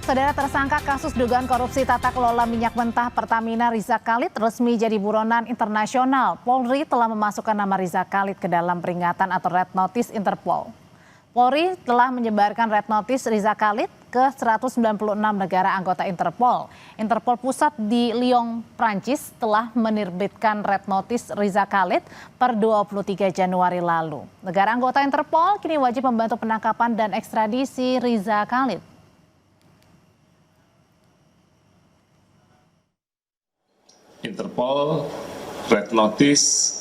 Saudara, tersangka kasus dugaan korupsi tata kelola minyak mentah Pertamina Riza Khalid resmi jadi buronan internasional. Polri telah memasukkan nama Riza Khalid ke dalam peringatan atau Red Notice Interpol. Polri telah menyebarkan Red Notice Riza Khalid ke 196 negara anggota Interpol. Interpol pusat di Lyon, Prancis telah menerbitkan Red Notice Riza Khalid per 23 Januari lalu. Negara anggota Interpol kini wajib membantu penangkapan dan ekstradisi Riza Khalid. Interpol Red Notice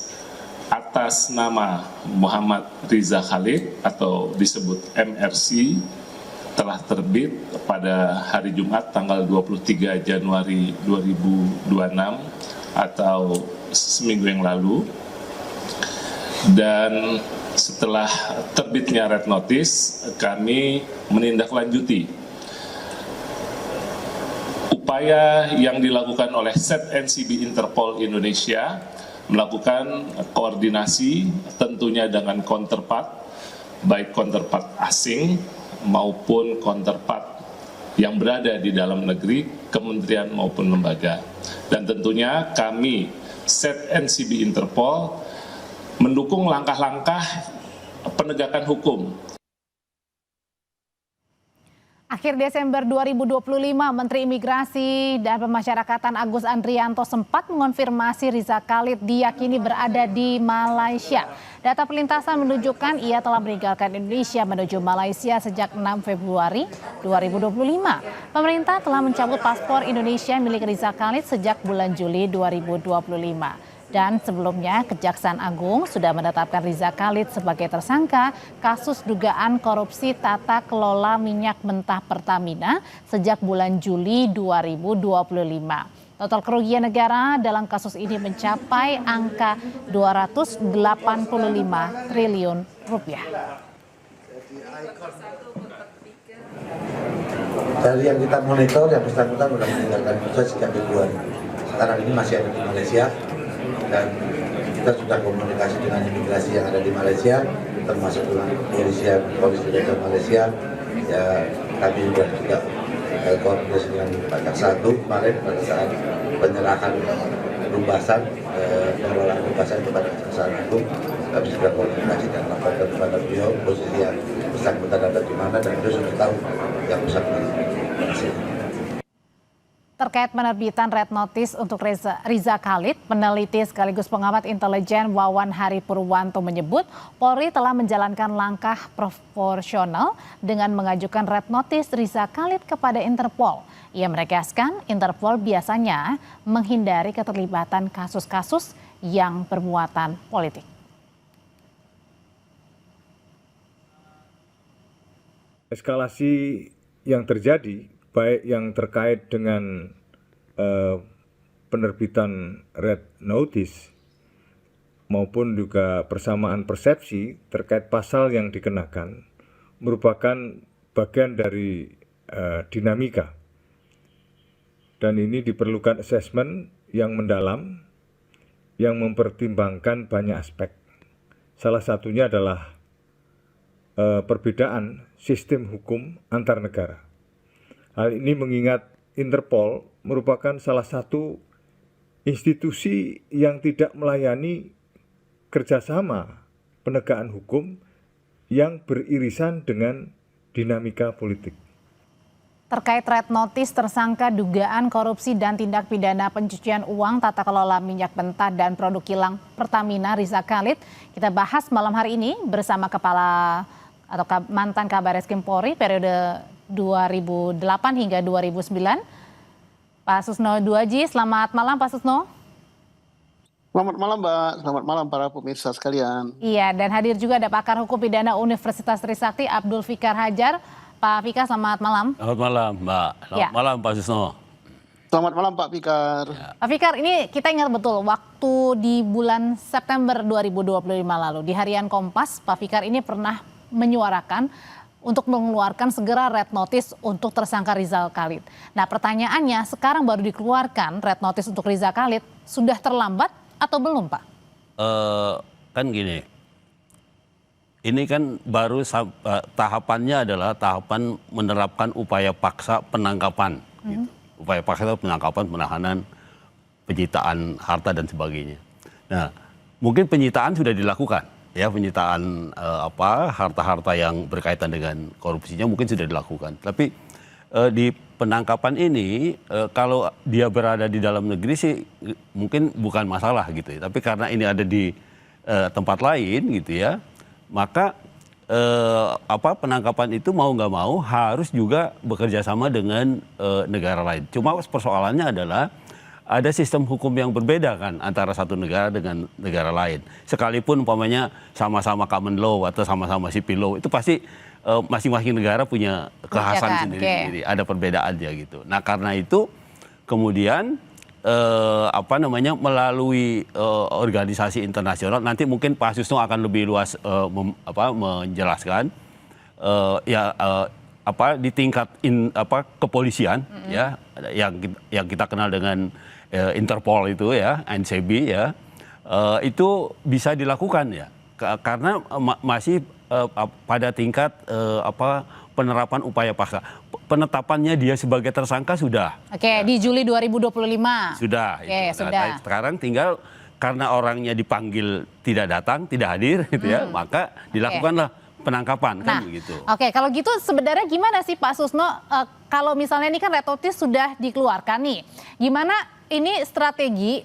atas nama Muhammad Riza Khalid atau disebut MRC telah terbit pada hari Jumat tanggal 23 Januari 2026 atau seminggu yang lalu. Dan setelah terbitnya Red Notice, kami menindaklanjuti upaya yang dilakukan oleh SET-NCB Interpol Indonesia melakukan koordinasi tentunya dengan counterpart, baik counterpart asing maupun counterpart yang berada di dalam negeri, kementerian maupun lembaga. Dan tentunya kami SET-NCB Interpol mendukung langkah-langkah penegakan hukum. Akhir Desember 2025, Menteri Imigrasi dan Pemasyarakatan Agus Andrianto sempat mengonfirmasi Riza Khalid diyakini berada di Malaysia. Data perlintasan menunjukkan ia telah meninggalkan Indonesia menuju Malaysia sejak 6 Februari 2025. Pemerintah telah mencabut paspor Indonesia milik Riza Khalid sejak bulan Juli 2025. Dan sebelumnya Kejaksaan Agung sudah menetapkan Riza Khalid sebagai tersangka kasus dugaan korupsi tata kelola minyak mentah Pertamina sejak bulan Juli 2025. Total kerugian negara dalam kasus ini mencapai angka 285 triliun rupiah. Dari yang kita monitor, yang bersangkutan sudah meninggalkan Indonesia sejak Februari. Sekarang ini masih ada di Malaysia. Dan kita sudah komunikasi dengan imigrasi yang ada di Malaysia, termasuk dengan polisi dari Malaysia. Ya, kami juga koordinasi dengan Pak Jaksa Agung kemarin pada saat penyerahan rubasan, pengelolaan rubasan kepada Jaksa Agung. Kami sudah komunikasi dan laporkan kepada beliau posisi yang bersangkutan ada di mana, dan beliau sudah tahu yang bersangkutan. Terkait penerbitan Red Notice untuk Riza Khalid, peneliti sekaligus pengamat intelijen Wawan Hari Purwanto menyebut Polri telah menjalankan langkah proporsional dengan mengajukan Red Notice Riza Khalid kepada Interpol. Ia menegaskan Interpol biasanya menghindari keterlibatan kasus-kasus yang bermuatan politik. Eskalasi yang terjadi baik yang terkait dengan penerbitan Red Notice maupun juga persamaan persepsi terkait pasal yang dikenakan merupakan bagian dari dinamika. Dan ini diperlukan asesmen yang mendalam yang mempertimbangkan banyak aspek. Salah satunya adalah perbedaan sistem hukum antar negara. Hal ini mengingat Interpol merupakan salah satu institusi yang tidak melayani kerjasama penegakan hukum yang beririsan dengan dinamika politik. Terkait Red Notice tersangka dugaan korupsi dan tindak pidana pencucian uang tata kelola minyak mentah dan produk kilang Pertamina Riza Khalid, kita bahas malam hari ini bersama Kepala atau mantan Kabareskrim Polri periode 2008 hingga 2009, Pak Susno Duaji. Selamat malam Pak Susno. Selamat malam Mbak, selamat malam para pemirsa sekalian. Iya, dan hadir juga ada pakar hukum pidana Universitas Trisakti Abdul Fikar Hajar. Pak Fikar, selamat malam. Selamat malam Mbak, selamat malam Pak Susno. Selamat malam Pak Fikar. Pak Fikar, ini kita ingat betul waktu di bulan September 2025 lalu di Harian Kompas, Pak Fikar ini pernah menyuarakan untuk mengeluarkan segera Red Notice untuk tersangka Riza Khalid. Nah, pertanyaannya sekarang baru dikeluarkan Red Notice untuk Riza Khalid, sudah terlambat atau belum Pak? Kan gini, ini kan baru tahapannya adalah tahapan menerapkan upaya paksa penangkapan, gitu. Upaya paksa penangkapan, penahanan, penyitaan harta dan sebagainya. Nah, mungkin penyitaan sudah dilakukan, ya penyitaan harta-harta yang berkaitan dengan korupsinya mungkin sudah dilakukan. Tapi di penangkapan ini kalau dia berada di dalam negeri sih mungkin bukan masalah gitu ya. Tapi karena ini ada di tempat lain gitu ya, maka penangkapan itu mau nggak mau harus juga bekerja sama dengan negara lain. Cuma persoalannya adalah ada sistem hukum yang berbeda kan antara satu negara dengan negara lain. Sekalipun umpamanya sama-sama common law atau sama-sama civil law, itu pasti masing-masing negara punya kekhasan sendiri-sendiri. Ada perbedaannya gitu. Nah karena itu kemudian melalui organisasi internasional, nanti mungkin Pak Susno akan lebih luas menjelaskan di tingkat kepolisian ya yang kita kenal dengan Interpol itu ya, NCB ya, itu bisa dilakukan ya karena masih pada tingkat penerapan upaya paksa. Penetapannya dia sebagai tersangka sudah. Oke, di Juli 2025. Sudah. Oke, sudah. Nah, sekarang tinggal karena orangnya dipanggil tidak datang, tidak hadir gitu ya, maka dilakukanlah penangkapan kan begitu. Oke, kalau gitu sebenarnya gimana sih Pak Susno, kalau misalnya ini kan red notice sudah dikeluarkan nih, gimana ini strategi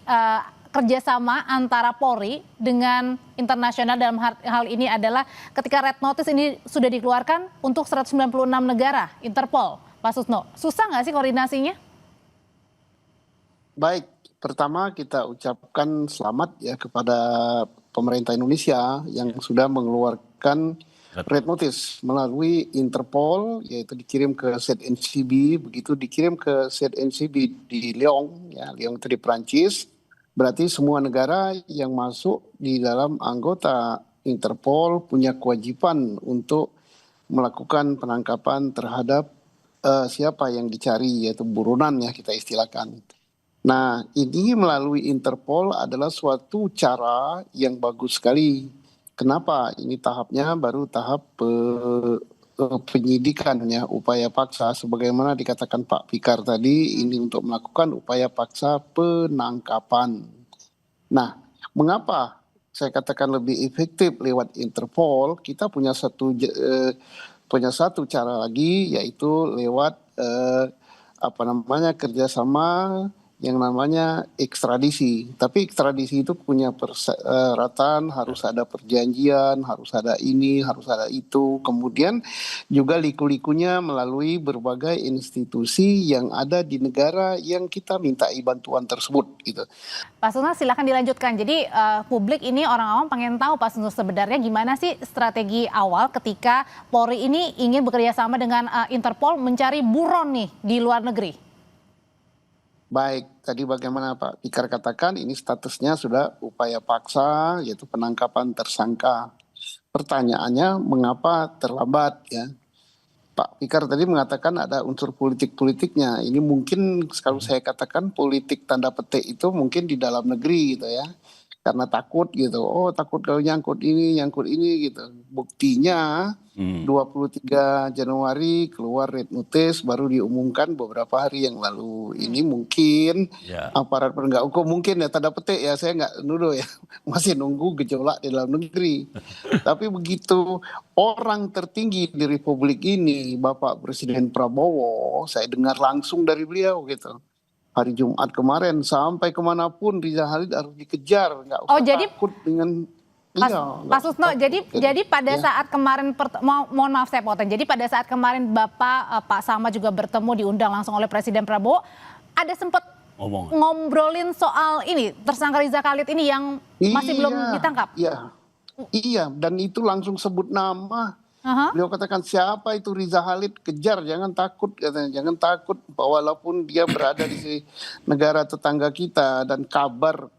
kerjasama antara Polri dengan internasional dalam hal ini adalah ketika red notice ini sudah dikeluarkan untuk 196 negara Interpol, Pak Susno, susah nggak sih koordinasinya? Baik, pertama kita ucapkan selamat ya kepada pemerintah Indonesia yang sudah mengeluarkan red notice melalui Interpol, yaitu dikirim ke ZNCB, begitu dikirim ke ZNCB di Lyon, ya Lyon itu di Perancis. Berarti semua negara yang masuk di dalam anggota Interpol punya kewajiban untuk melakukan penangkapan terhadap siapa yang dicari, yaitu buronan ya kita istilahkan. Nah ini melalui Interpol adalah suatu cara yang bagus sekali. Kenapa? Ini tahapnya baru tahap penyidikan ya, upaya paksa. Sebagaimana dikatakan Pak Fikar tadi, ini untuk melakukan upaya paksa penangkapan. Nah, mengapa saya katakan lebih efektif lewat Interpol? Kita punya satu cara lagi, yaitu lewat kerjasama yang namanya ekstradisi. Tapi ekstradisi itu punya persyaratan, harus ada perjanjian, harus ada ini, harus ada itu. Kemudian juga liku-likunya melalui berbagai institusi yang ada di negara yang kita mintai bantuan tersebut gitu. Pak Susno silakan dilanjutkan. Jadi publik ini orang awam pengen tahu Pak Susno sebenarnya gimana sih strategi awal ketika Polri ini ingin bekerja sama dengan Interpol mencari buron nih di luar negeri. Baik, tadi bagaimana Pak Fikar katakan ini statusnya sudah upaya paksa, yaitu penangkapan tersangka. Pertanyaannya mengapa terlambat ya? Pak Fikar tadi mengatakan ada unsur politik-politiknya. Ini mungkin kalau saya katakan politik tanda petik itu mungkin di dalam negeri gitu ya. Karena takut gitu, takut kalau nyangkut ini gitu. Buktinya 23 Januari keluar red notice baru diumumkan beberapa hari yang lalu. Ini mungkin aparat penegak hukum mungkin ya tanda petik ya, saya nggak nuduh ya, masih nunggu gejolak di dalam negeri. Tapi begitu orang tertinggi di Republik ini, Bapak Presiden Prabowo, saya dengar langsung dari beliau gitu. Hari Jumat kemarin sampai kemanapun Riza Khalid harus dikejar, nggak usah takut dengan Pak Susno, jadi pada saat kemarin, mohon maaf saya potong, jadi pada saat kemarin Bapak Pak Sama juga bertemu diundang langsung oleh Presiden Prabowo, ada sempat ngobrolin soal ini, tersangka Riza Khalid ini yang masih belum ditangkap? Iya, dan itu langsung sebut nama. Beliau katakan siapa itu Riza Khalid, kejar, jangan takut katanya, jangan takut walaupun dia berada di negara tetangga kita dan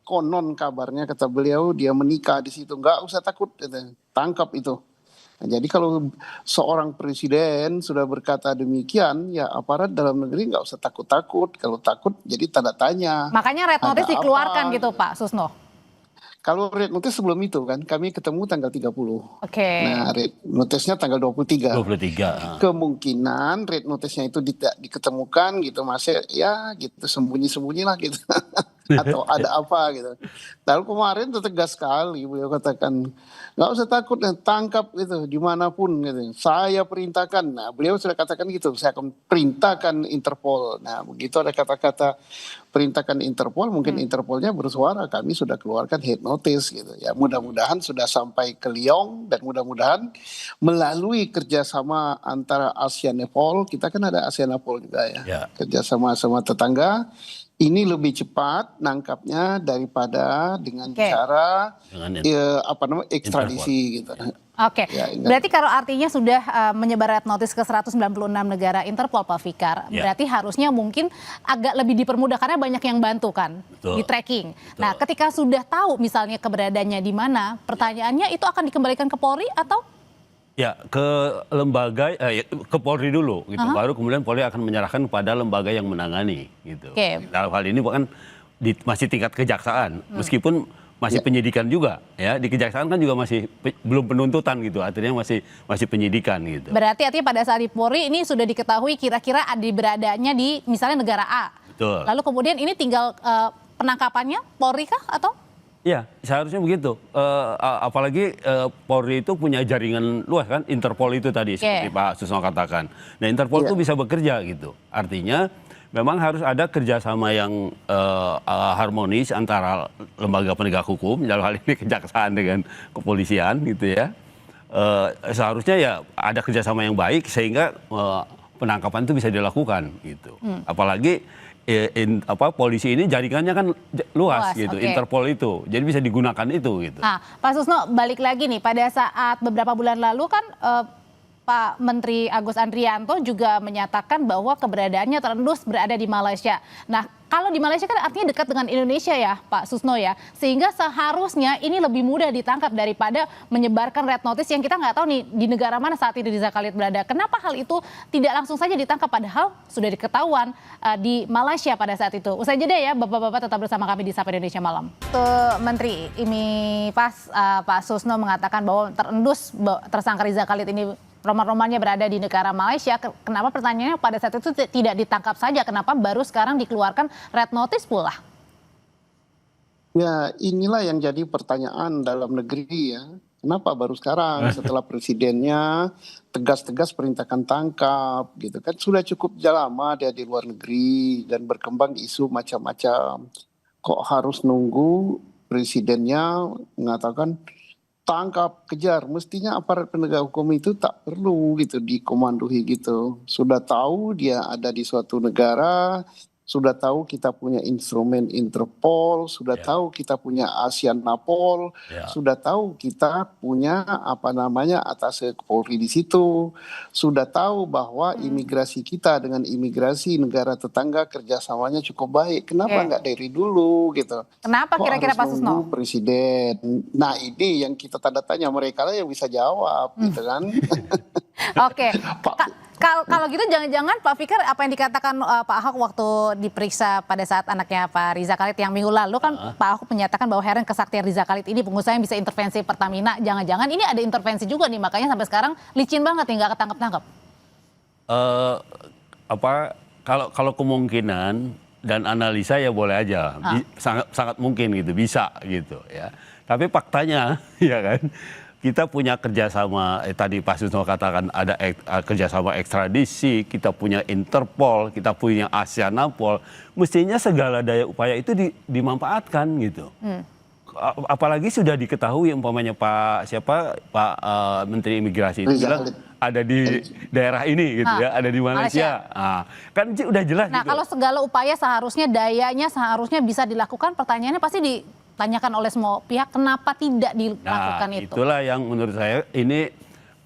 konon kabarnya kata beliau dia menikah di situ, nggak usah takut katanya, tangkap itu. Nah, jadi kalau seorang presiden sudah berkata demikian, ya aparat dalam negeri nggak usah takut-takut. Kalau takut jadi tanda tanya. Makanya red notice dikeluarkan gitu Pak Susno. Kalau red notice sebelum itu kan kami ketemu tanggal 30. Oke. Nah, red notice-nya tanggal 23. 23. Kemungkinan red notice-nya itu tidak diketemukan gitu, masih ya gitu sembunyi-sembunyi lah gitu. Atau ada apa gitu. Lalu kemarin itu tegas sekali beliau katakan, nggak usah takut, tangkap gitu dimanapun gitu. Saya perintahkan. Nah, beliau sudah katakan gitu, saya akan perintahkan Interpol. Nah, begitu ada kata-kata perintahkan Interpol, mungkin Interpolnya bersuara, kami sudah keluarkan head notice gitu. Ya, mudah-mudahan sudah sampai ke Lyon dan mudah-mudahan melalui kerjasama antara ASEAN-Nepal, kita kan ada ASEAN-Nepal juga ya, Ya. kerjasama sama tetangga. Ini lebih cepat nangkapnya daripada dengan Oke. cara Dengan ekstradisi gitu. Oke, Ya, ingat. berarti kalau artinya sudah menyebar red notice ke 196 negara Interpol, Pak Fikar, Ya. berarti harusnya mungkin agak lebih dipermudah karena banyak yang bantu kan Betul. di tracking. Nah, ketika sudah tahu misalnya keberadaannya di mana, pertanyaannya itu akan dikembalikan ke Polri atau? Ya, ke lembaga, ke Polri dulu gitu. Baru kemudian Polri akan menyerahkan kepada lembaga yang menangani gitu. Oke. Dalam hal ini bahkan masih tingkat kejaksaan, meskipun masih penyidikan juga ya. Di kejaksaan kan juga masih belum penuntutan gitu. Artinya masih penyidikan gitu. Berarti artinya pada saat di Polri ini sudah diketahui kira-kira beradaannya di misalnya negara A. Betul. Lalu kemudian ini tinggal penangkapannya Polri kah atau? Ya, seharusnya begitu. Apalagi Polri itu punya jaringan luas kan, Interpol itu tadi seperti Pak Susno katakan. Nah, Interpol itu bisa bekerja gitu. Artinya memang harus ada kerjasama yang harmonis antara lembaga penegak hukum, dalam hal ini kejaksaan dengan kepolisian gitu ya. Seharusnya ya ada kerjasama yang baik sehingga penangkapan itu bisa dilakukan gitu. Apalagi polisi ini jaringannya kan luas gitu, oke. Interpol itu, jadi bisa digunakan itu gitu. Nah, Pak Susno balik lagi nih, pada saat beberapa bulan lalu kan Pak Menteri Agus Andrianto juga menyatakan bahwa keberadaannya terendus berada di Malaysia. Nah, kalau di Malaysia kan artinya dekat dengan Indonesia ya Pak Susno ya, sehingga seharusnya ini lebih mudah ditangkap daripada menyebarkan red notice yang kita nggak tahu nih di negara mana saat ini Riza Khalid berada. Kenapa hal itu tidak langsung saja ditangkap padahal sudah diketahuan di Malaysia pada saat itu. Usai jeda ya Bapak-Bapak, tetap bersama kami di Sapa Indonesia Malam. Menteri Pak Susno mengatakan bahwa terendus tersangka Riza Khalid ini roman-romannya berada di negara Malaysia. Kenapa pertanyaannya pada saat itu tidak ditangkap saja? Kenapa baru sekarang dikeluarkan red notice pula? Ya, inilah yang jadi pertanyaan dalam negeri ya. Kenapa baru sekarang setelah presidennya tegas-tegas perintahkan tangkap gitu kan, sudah cukup lama dia di luar negeri dan berkembang isu macam-macam. Kok harus nunggu presidennya mengatakan tangkap, kejar? Mestinya aparat penegak hukum itu tak perlu gitu dikomandoi gitu. Sudah tahu dia ada di suatu negara, sudah tahu kita punya instrumen Interpol, sudah tahu kita punya ASEAN-Napol, sudah tahu kita punya atas Polri di situ, sudah tahu bahwa imigrasi kita dengan imigrasi negara tetangga kerjasamanya cukup baik. Kenapa nggak dari dulu gitu? Kenapa kira-kira Pak Susno? Presiden. Nah, ini yang kita tanda tanya, mereka lah yang bisa jawab gitu kan. Oke. Kalau gitu jangan-jangan Pak Fikar apa yang dikatakan Pak Ahok waktu diperiksa pada saat anaknya Pak Riza Khalid yang minggu lalu kan Pak Ahok menyatakan bahwa heran kesaktian Riza Khalid ini pengusaha yang bisa intervensi Pertamina. Jangan-jangan ini ada intervensi juga nih, makanya sampai sekarang licin banget nih nggak ketangkep-tangkep. Kalau kemungkinan dan analisa ya boleh aja, sangat mungkin gitu, bisa gitu ya. Tapi faktanya ya kan, kita punya kerjasama, tadi Pak Susno katakan ada kerjasama ekstradisi, kita punya Interpol, kita punya ASEAN-Napol, mestinya segala daya upaya itu dimanfaatkan gitu. Apalagi sudah diketahui umpamanya Pak Menteri Imigrasi itu bilang ada di daerah ini gitu ya, ada di Malaysia. Kan udah jelas. Nah, gitu. kalau segala upaya dayanya seharusnya bisa dilakukan, pertanyaannya pasti ditanyakan oleh semua pihak, kenapa tidak dilakukan itu? Itulah yang menurut saya ini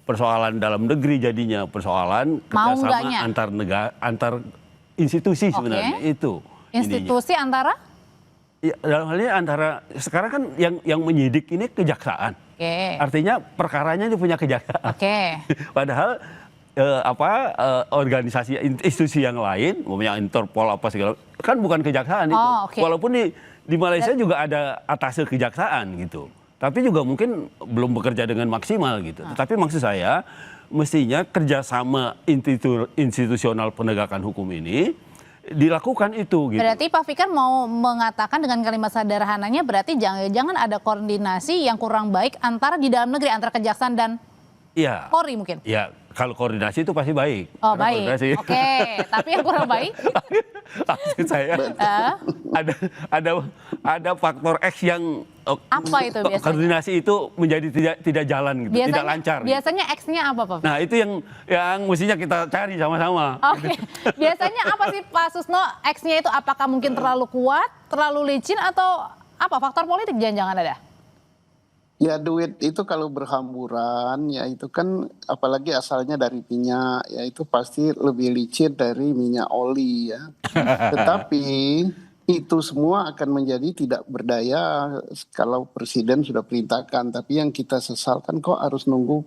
persoalan dalam negeri jadinya, persoalan kerjasama antar institusi sebenarnya itu. Institusi ininya. antara? Ya, dalam hal ini antara sekarang kan yang menyidik ini kejaksaan. Oke. Artinya perkaranya itu punya kejaksaan. Oke. Padahal organisasi institusi yang lain, umpamanya Interpol apa segala, kan bukan kejaksaan itu. Oh, oke. Walaupun di Malaysia juga ada atasé kejaksaan gitu. Tapi juga mungkin belum bekerja dengan maksimal gitu. Tetapi maksud saya mestinya kerjasama institusional penegakan hukum ini dilakukan itu gitu. Berarti Pak Fikar mau mengatakan dengan kalimat sederhananya berarti jangan ada koordinasi yang kurang baik antara di dalam negeri, antara kejaksaan dan Iya. Polri mungkin? Ya, kalau koordinasi itu pasti baik. Oh, Karena baik. koordinasi. Oke, tapi yang kurang baik? Maksud saya ada faktor X yang Apa itu biasanya? koordinasi itu menjadi tidak jalan gitu, tidak lancar. Gitu. Biasanya X-nya apa, Pak? Nah, itu yang mestinya kita cari sama-sama. Oke. Biasanya apa sih Pak Susno, X-nya itu apakah mungkin terlalu kuat, terlalu licin, atau apa faktor politik jangan-jangan ada? Ya duit itu kalau berhamburan ya itu kan apalagi asalnya dari minyak ya itu pasti lebih licin dari minyak oli ya. Tetapi itu semua akan menjadi tidak berdaya kalau presiden sudah perintahkan. Tapi yang kita sesalkan kok harus nunggu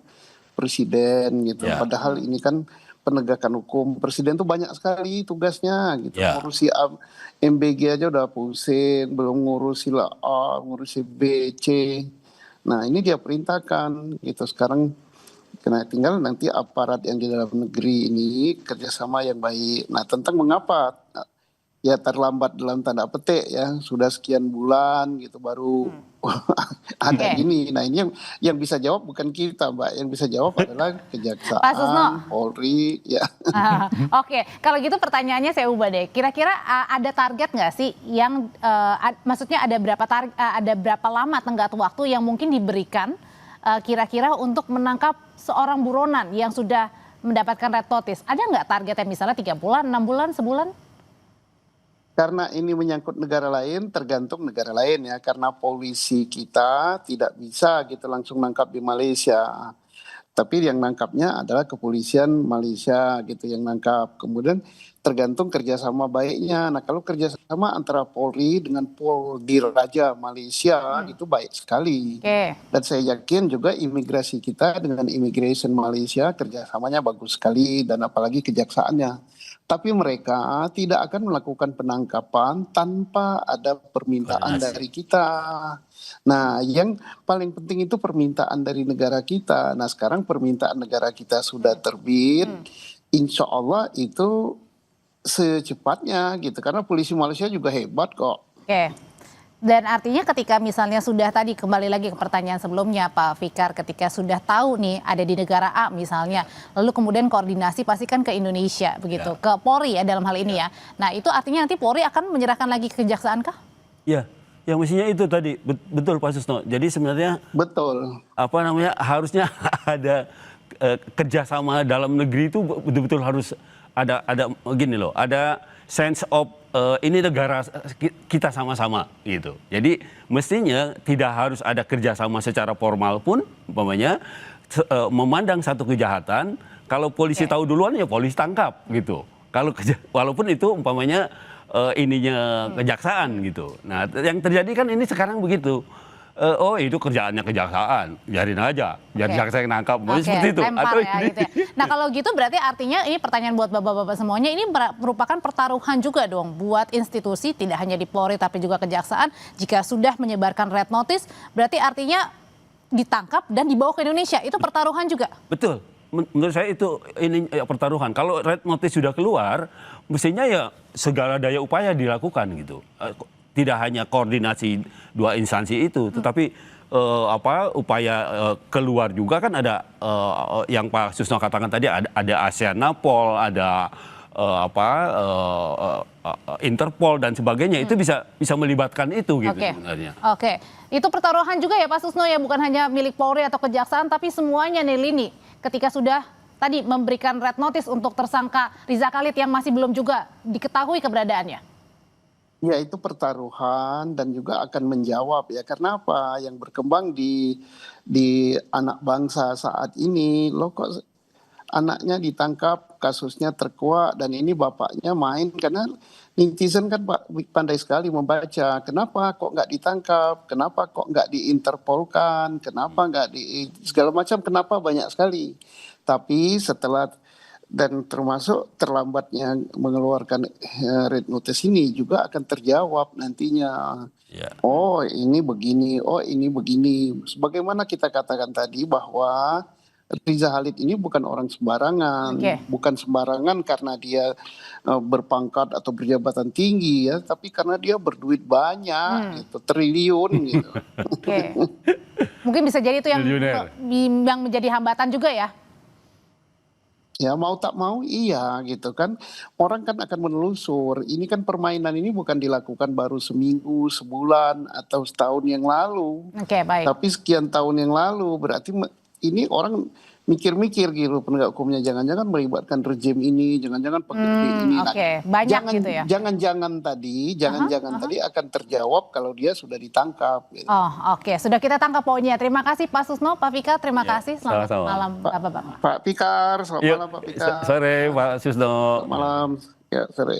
presiden gitu. Ya. Padahal ini kan penegakan hukum. Presiden tuh banyak sekali tugasnya gitu. Ya. Ngurusi MBG aja udah pusing, belum ngurusi A, ngurusi B, C. Nah ini dia perintahkan gitu sekarang kena tinggal nanti aparat yang di dalam negeri ini kerjasama yang baik. Nah tentang mengapa ya terlambat dalam tanda petik ya sudah sekian bulan gitu baru ada ini. Nah ini yang bisa jawab bukan kita Mbak, yang bisa jawab adalah Pak Susno. kejaksaan, Polri ya. Oke, kalau gitu pertanyaannya saya ubah deh. Kira-kira ada target nggak sih yang maksudnya ada berapa lama tenggat waktu yang mungkin diberikan kira-kira untuk menangkap seorang buronan yang sudah mendapatkan red notice? Ada nggak targetnya misalnya 3 bulan, 6 bulan, sebulan? Karena ini menyangkut negara lain, tergantung negara lain ya. Karena polisi kita tidak bisa gitu langsung nangkap di Malaysia. Tapi yang nangkapnya adalah kepolisian Malaysia gitu yang nangkap. Kemudian tergantung kerjasama baiknya. Nah kalau kerjasama antara Polri dengan Poldiraja Malaysia itu baik sekali. Oke. Dan saya yakin juga imigrasi kita dengan Immigration Malaysia kerjasamanya bagus sekali. Dan apalagi kejaksaannya. Tapi mereka tidak akan melakukan penangkapan tanpa ada permintaan dari kita. Nah, yang paling penting itu permintaan dari negara kita. Nah, sekarang permintaan negara kita sudah terbit. Insya Allah itu secepatnya gitu. Karena polisi Malaysia juga hebat kok. Oke. Dan artinya ketika misalnya sudah tadi kembali lagi ke pertanyaan sebelumnya Pak Fikar, ketika sudah tahu nih ada di negara A misalnya, lalu kemudian koordinasi pasti kan ke Indonesia begitu, ke Polri ya dalam hal ini ya. Nah itu artinya nanti Polri akan menyerahkan lagi ke kejaksaan kah? Ya, yang mestinya itu tadi betul Pak Susno. Jadi sebenarnya Betul. harusnya ada kerjasama dalam negeri itu betul-betul harus ada gini loh, ada sense of ini negara kita sama-sama gitu. Jadi mestinya tidak harus ada kerjasama secara formal pun, umpamanya memandang satu kejahatan, kalau polisi tahu duluan ya polisi tangkap gitu. Kalau walaupun itu umpamanya ininya kejaksaan gitu. Nah yang terjadi kan ini sekarang begitu. Oh itu kerjaannya kejaksaan, biarin aja, biar jaksa yang nangkap, seperti itu. Lempar Atau ya, gitu ya. Nah kalau gitu berarti artinya ini pertanyaan buat bapak-bapak semuanya, ini merupakan pertaruhan juga dong buat institusi, tidak hanya di Polri tapi juga kejaksaan. Jika sudah menyebarkan red notice, berarti artinya ditangkap dan dibawa ke Indonesia, itu pertaruhan juga? Betul, menurut saya itu ini pertaruhan. Kalau red notice sudah keluar, mestinya ya segala daya upaya dilakukan gitu. Tidak hanya koordinasi dua instansi itu, tetapi upaya keluar juga kan ada yang Pak Susno katakan tadi ada ASEAN Napol, ada Interpol dan sebagainya, itu bisa melibatkan itu gitu sebenarnya. Oke, itu pertaruhan juga ya Pak Susno ya, bukan hanya milik Polri atau kejaksaan tapi semuanya nih Lini ketika sudah tadi memberikan red notice untuk tersangka Riza Khalid yang masih belum juga diketahui keberadaannya. Ya itu pertaruhan dan juga akan menjawab ya. Karena apa? Yang berkembang di anak bangsa saat ini, loh kok anaknya ditangkap, kasusnya terkuak dan ini bapaknya main. Karena netizen kan pandai sekali membaca. Kenapa kok nggak ditangkap? Kenapa kok nggak diinterpolkan? Kenapa nggak segala macam? Kenapa banyak sekali? Tapi setelah Dan termasuk terlambatnya mengeluarkan red notice ini juga akan terjawab nantinya. Ya. Oh ini begini, oh ini begini. Sebagaimana kita katakan tadi bahwa Riza Khalid ini bukan orang sembarangan, Oke. bukan sembarangan karena dia berpangkat atau berjabatan tinggi ya, tapi karena dia berduit banyak, gitu, triliun gitu. Oke. Mungkin bisa jadi itu yang Triliuner. yang menjadi hambatan juga ya. Ya mau tak mau iya gitu kan. Orang kan akan menelusur. Ini kan permainan ini bukan dilakukan baru seminggu, sebulan, atau setahun yang lalu. Oke, baik. Tapi sekian tahun yang lalu. Berarti ini orang mikir-mikir gitu penegak hukumnya. Jangan-jangan melibatkan rejim ini, jangan-jangan pegawai ini. Nah, Oke, banyak gitu ya. Jangan-jangan tadi akan terjawab kalau dia sudah ditangkap. Gitu. Oh, oke. Sudah kita tangkap poinnya. Terima kasih Pak Susno, Pak Fikar, terima Ya, kasih. Selamat sama-sama. malam Bapak-bapak. Pak Fikar, selamat Yuk, malam Pak Fikar. sore Pak Susno. Selamat malam, ya sore.